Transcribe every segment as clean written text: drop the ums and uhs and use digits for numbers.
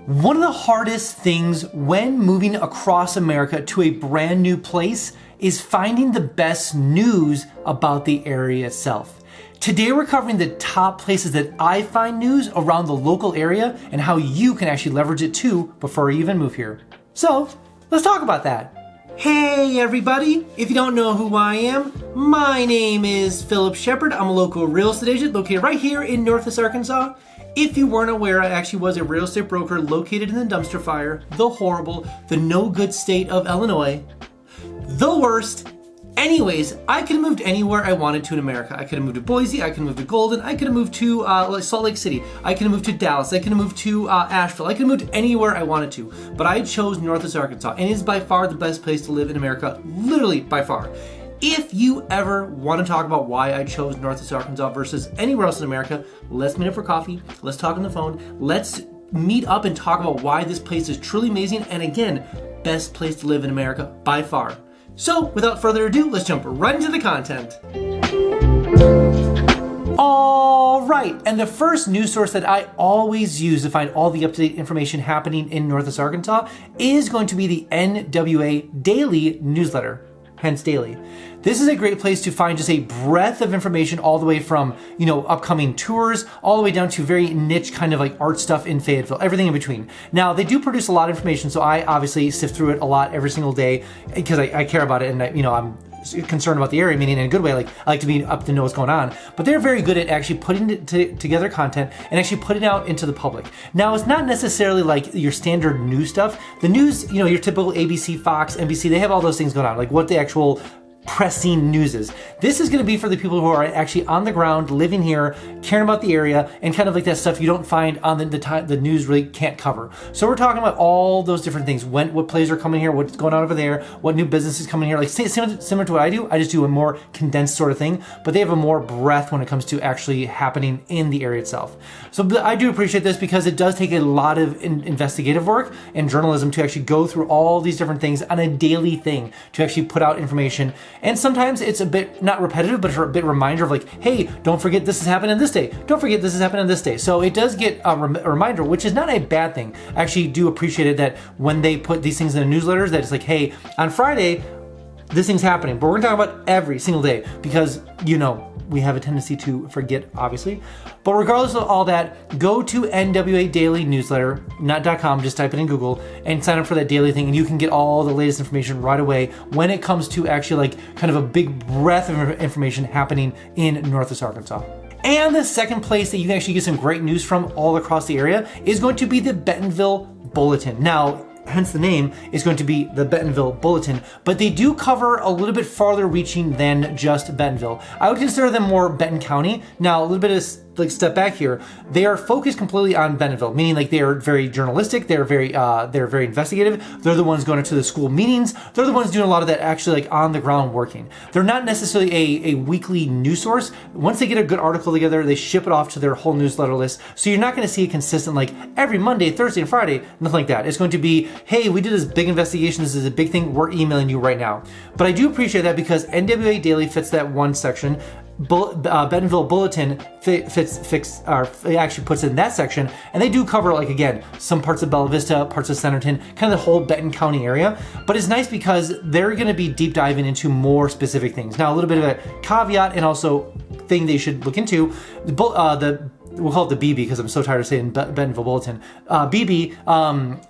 One of the hardest things when moving across America to a brand new place is finding the best news about the area itself. Today we're covering the top places that I find news around the local area and how you can actually leverage it too before you even move here. So let's talk about that. Hey everybody, if you don't know who I am, my name is Phillip Shepard. I'm a local real estate agent located right here in Northwest Arkansas. If you weren't aware, I actually was a real estate broker located in the dumpster fire, the horrible, the no good state of Illinois. The worst. Anyways, I could have moved anywhere I wanted to in America. I could have moved to Boise, I could have moved to Golden, I could have moved to Salt Lake City, I could have moved to Dallas, I could have moved to Asheville, I could have moved anywhere I wanted to. But I chose Northwest Arkansas, and it is by far the best place to live in America, literally by far. If you ever want to talk about why I chose Northwest Arkansas versus anywhere else in America, let's meet up for coffee, let's talk on the phone, let's meet up and talk about why this place is truly amazing, and again, best place to live in America by far. So, without further ado, let's jump right into the content. Alright, and the first news source that I always use to find all the up-to-date information happening in Northwest Arkansas is going to be the NWA Daily Newsletter. Hence daily. This is a great place to find just a breadth of information all the way from, upcoming tours, all the way down to very niche kind of like art stuff in Fayetteville, everything in between. Now, they do produce a lot of information, so I obviously sift through it a lot every single day because I care about it and I'm concerned about the area, meaning in a good way, like I like to be up to know what's going on. But they're very good at actually putting together content and actually putting it out into the public. Now, it's not necessarily like your standard news stuff. The news, your typical ABC, Fox, NBC, they have all those things going on, like what the actual pressing news is. This is going to be for the people who are actually on the ground, living here, caring about the area, and kind of like that stuff you don't find on the news really can't cover. So we're talking about all those different things. What plays are coming here, what's going on over there, what new business is coming here. Like similar to what I do, I just do a more condensed sort of thing, but they have a more breadth when it comes to actually happening in the area itself. So I do appreciate this because it does take a lot of investigative work and journalism to actually go through all these different things on a daily thing to actually put out information. And sometimes it's a bit, not repetitive, but a bit reminder of like, hey, don't forget this is happening this day. Don't forget this is happening this day. So it does get a reminder, which is not a bad thing. I actually do appreciate it that when they put these things in the newsletters, that it's like, hey, on Friday, this thing's happening. But we're gonna talk about every single day because, we have a tendency to forget, obviously. But regardless of all that, go to NWA Daily Newsletter, not .com, just type it in Google and sign up for that daily thing, and you can get all the latest information right away when it comes to actually like kind of a big breadth of information happening in Northwest Arkansas. And the second place that you can actually get some great news from all across the area is going to be the Bentonville Bulletin. Now, hence the name, is going to be the Bentonville Bulletin, but they do cover a little bit farther reaching than just Bentonville. I would consider them more Benton County. Now, a little bit of step back here, they are focused completely on Bentonville, meaning like they are very journalistic, they're very investigative, they're the ones going to the school meetings, they're the ones doing a lot of that actually like on the ground working. They're not necessarily a weekly news source. Once they get a good article together, they ship it off to their whole newsletter list, so you're not going to see a consistent like every Monday, Thursday, and Friday, nothing like that. It's going to be, hey, we did this big investigation, this is a big thing, we're emailing you right now. But I do appreciate that because NWA Daily fits that one section. Bentonville Bulletin actually puts it in that section, and they do cover, like, again, some parts of Bella Vista, parts of Centerton, kind of the whole Benton County area. But it's nice because they're going to be deep diving into more specific things. Now, a little bit of a caveat and also thing they should look into, we'll call it the BB because I'm so tired of saying Bentonville Bulletin. BB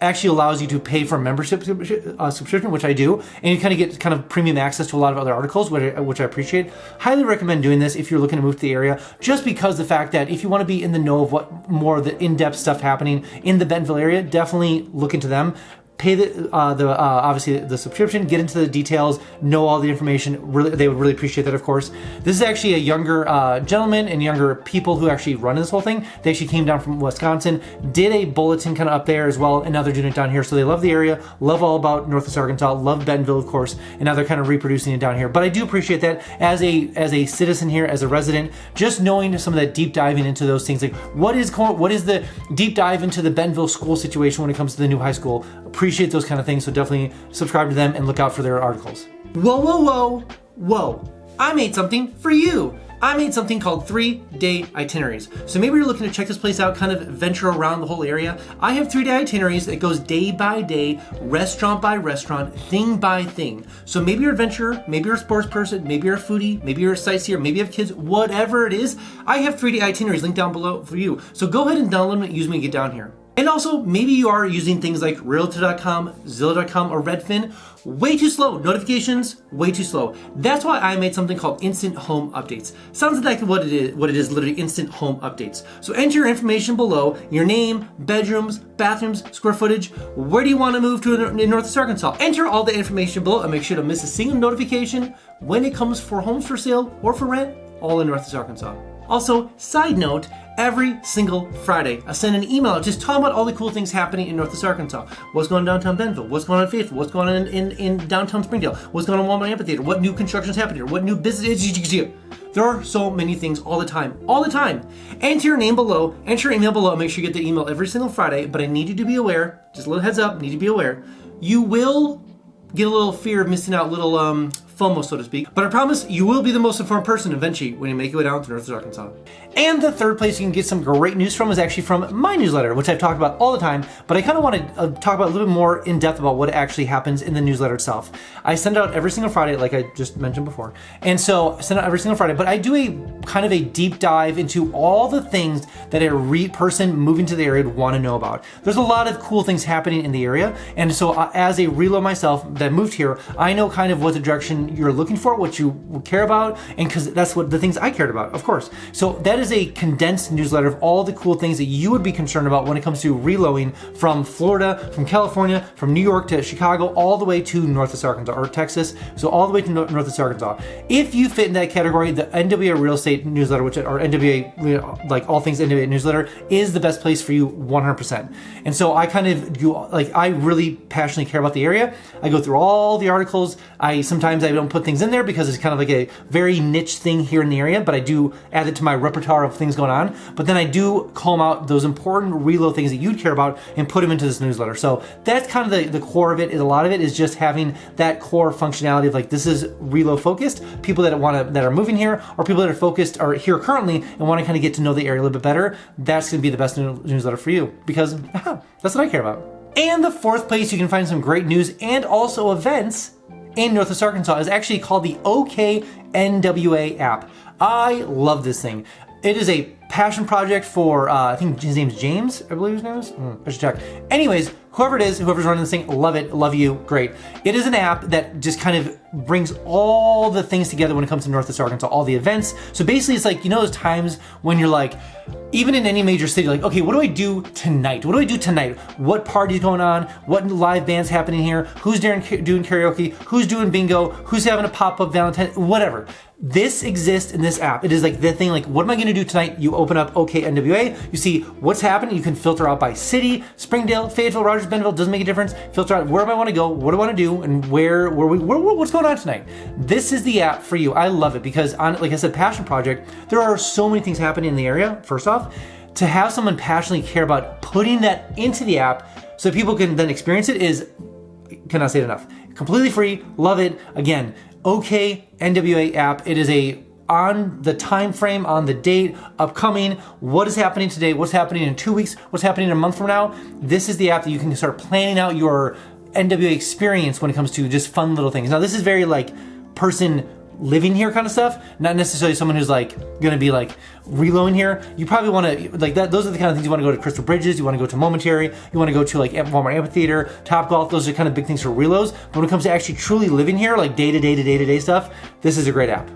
actually allows you to pay for a membership subscription, which I do, and you kind of get kind of premium access to a lot of other articles, which I appreciate. Highly recommend doing this if you're looking to move to the area, just because the fact that if you want to be in the know of what more of the in-depth stuff happening in the Bentonville area, definitely look into them. Pay obviously the subscription, get into the details, know all the information. Really, they would really appreciate that, of course. This is actually a younger gentleman and younger people who actually run this whole thing. They actually came down from Wisconsin, did a bulletin kind of up there as well, and now they're doing it down here. So they love the area, love all about Northwest Arkansas, love Bentonville, of course, and now they're kind of reproducing it down here. But I do appreciate that as a citizen here, as a resident, just knowing some of that deep diving into those things, like what is the deep dive into the Bentonville school situation when it comes to the new high school. Appreciate those kind of things, so definitely subscribe to them and look out for their articles. Whoa, whoa, whoa, whoa. I made something for you. I made something called 3-day itineraries. So maybe you're looking to check this place out, kind of venture around the whole area. I have 3-day itineraries that goes day by day, restaurant by restaurant, thing by thing. So maybe you're an adventurer, maybe you're a sports person, maybe you're a foodie, maybe you're a sightseer, maybe you have kids, whatever it is. I have 3-day itineraries linked down below for you. So go ahead and download them and use them when you get down here. And also, maybe you are using things like Realtor.com, Zillow.com, or Redfin. Way too slow. Notifications, way too slow. That's why I made something called Instant Home Updates. Sounds like what it is, literally Instant Home Updates. So enter your information below, your name, bedrooms, bathrooms, square footage. Where do you want to move to in Northwest Arkansas? Enter all the information below and make sure to miss a single notification when it comes for homes for sale or for rent, all in Northwest Arkansas. Also, side note, every single Friday, I send an email out just talking about all the cool things happening in Northwest Arkansas. What's going on downtown Bentonville? What's going on in Fayetteville? What's going on in downtown Springdale? What's going on in Walmart Amphitheater? What new construction is happening here? What new business? There are so many things all the time. Enter your name below, enter your email below, make sure you get the email every single Friday, but I need you to be aware, just a little heads up, need to be aware, you will get a little fear of missing out, little FOMO, so to speak. But I promise you will be the most informed person eventually when you make your way down to Northwest Arkansas. And the third place you can get some great news from is actually from my newsletter, which I've talked about all the time, but I kind of want to talk about a little bit more in depth about what actually happens in the newsletter itself. I send it out every single Friday, like I just mentioned before. And so I send it out every single Friday, but I do a kind of a deep dive into all the things that a person moving to the area would want to know about. There's a lot of cool things happening in the area. And so as a reload myself that moved here, I know kind of what the direction you're looking for, what you care about, and because that's what the things I cared about, of course. So that is a condensed newsletter of all the cool things that you would be concerned about when it comes to reloading from Florida, from California, from New York to Chicago, all the way to Northwest Arkansas, or Texas, so all the way to Northwest Arkansas. If you fit in that category, the NWA Real Estate Newsletter, which or NWA, like all things NWA Newsletter, is the best place for you 100%. And so I kind of do, I really passionately care about the area. I go through all the articles. Sometimes I don't put things in there because it's kind of like a very niche thing here in the area, but I do add it to my repertoire of things going on. But then I do call out those important reload things that you'd care about and put them into this newsletter. So that's kind of the core of it. A lot of it is just having that core functionality of like, this is reload focused. People that are moving here, or people that are focused are here currently and want to kind of get to know the area a little bit better. That's going to be the best newsletter for you because that's what I care about. And the fourth place you can find some great news and also events in Northwest Arkansas is actually called the OkNWA app. I love this thing. It is a passion project for, I think his name's James, I believe his name is. I should check. Anyways, whoever it is, whoever's running this thing, love it, love you, great. It is an app that just kind of brings all the things together when it comes to Northwest Arkansas, all the events. So basically it's like, you know those times when you're like, even in any major city, like, okay, what do I do tonight? What do I do tonight? What party's going on? What live band's happening here? Who's doing karaoke? Who's doing bingo? Who's having a pop-up Valentine? Whatever. This exists in this app. It is like the thing, like, what am I gonna do tonight? You open up OkNWA, you see what's happening. You can filter out by city, Springdale, Fayetteville, Rogers, Bentonville, doesn't make a difference. Filter out where do I wanna go, what do I wanna do, and what's going on tonight. This is the app for you. I love it because like I said, passion project, there are so many things happening in the area, first off. To have someone passionately care about putting that into the app so people can then experience it is, cannot say it enough. Completely free, love it. Again, OkNWA app. It is on the time frame, on the date, upcoming, what is happening today, what's happening in 2 weeks, what's happening in a month from now. This is the app that you can start planning out your NWA experience when it comes to just fun little things. Now this is very like person living here kind of stuff, not necessarily someone who's like gonna be like reloading here. You probably want to like that. Those are the kind of things you want to go to Crystal Bridges, you want to go to Momentary, you want to go to like Walmart Amphitheater, Top Golf. Those are kind of big things for reloads. But when it comes to actually truly living here, like day to day stuff, this is a great app.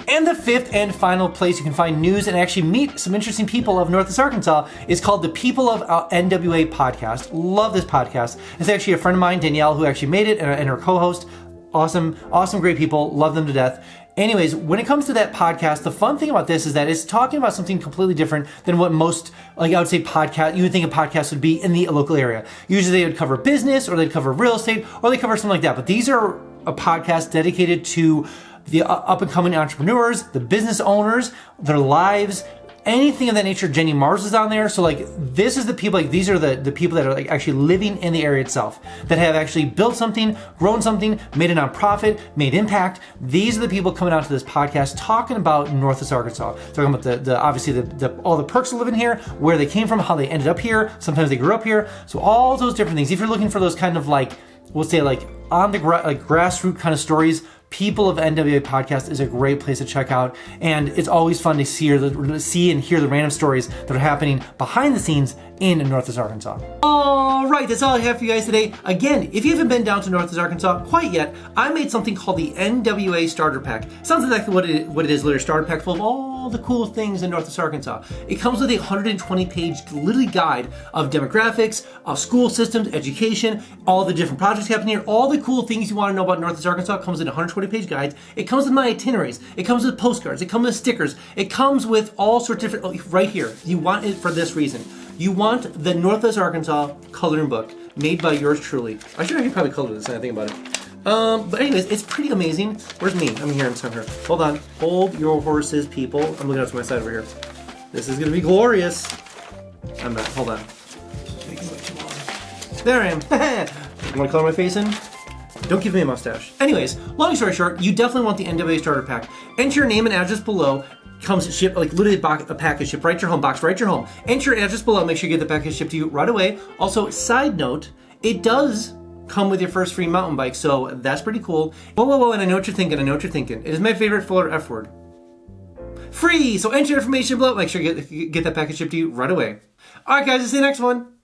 And the fifth and final place you can find news and actually meet some interesting people of Northwest Arkansas is called the People of NWA podcast. Love this podcast. It's actually a friend of mine, Danielle, who actually made it, and her co-host. Awesome, great people, love them to death. Anyways, when it comes to that podcast, the fun thing about this is that it's talking about something completely different than what most, like I would say you would think a podcast would be in the local area. Usually they would cover business, or they'd cover real estate, or they cover something like that. But these are a podcast dedicated to the up and coming entrepreneurs, the business owners, their lives, anything of that nature. Jenny Mars is on there. So like, this is the people, like these are the people that are like actually living in the area itself, that have actually built something, grown something, made a nonprofit, made impact. These are the people coming out to this podcast talking about Northwest Arkansas, talking about the obviously all the perks of living here, where they came from, how they ended up here. Sometimes they grew up here. So all those different things. If you're looking for those kind of like, we'll say like on the grassroots kind of stories, People of NWA podcast is a great place to check out, and it's always fun to see and hear the random stories that are happening behind the scenes in Northwest Arkansas. All right, that's all I have for you guys today. Again, if you haven't been down to Northwest Arkansas quite yet, I made something called the NWA Starter Pack. Sounds exactly what it is, literally a starter pack full of all the cool things in Northwest Arkansas. It comes with a 120-page literally guide of demographics, of school systems, education, all the different projects happening here, all the cool things you want to know about Northwest Arkansas comes in 120-page guides. It comes with my itineraries. It comes with postcards. It comes with stickers. It comes with all sorts of different, right here. You want it for this reason. You want the Northwest Arkansas coloring book made by yours truly. I should actually probably color this now I think about it. But anyways, it's pretty amazing. Where's me? I'm here. Hold on. Hold your horses, people. I'm looking out to my side over here. This is going to be glorious. I'm not. Hold on. There I am. You want to color my face in? Don't give me a mustache. Anyways, long story short, you definitely want the NWA Starter Pack. Enter your name and address below. Comes shipped, like literally a package shipped right to your home, box right to your home. Enter your address below, make sure you get the package shipped to you right away. Also, side note, it does come with your first free mountain bike, so that's pretty cool. Whoa, and I know what you're thinking, It is my favorite fuller F word. Free! So enter your information below, make sure you get that package shipped to you right away. Alright guys, I'll see you next one.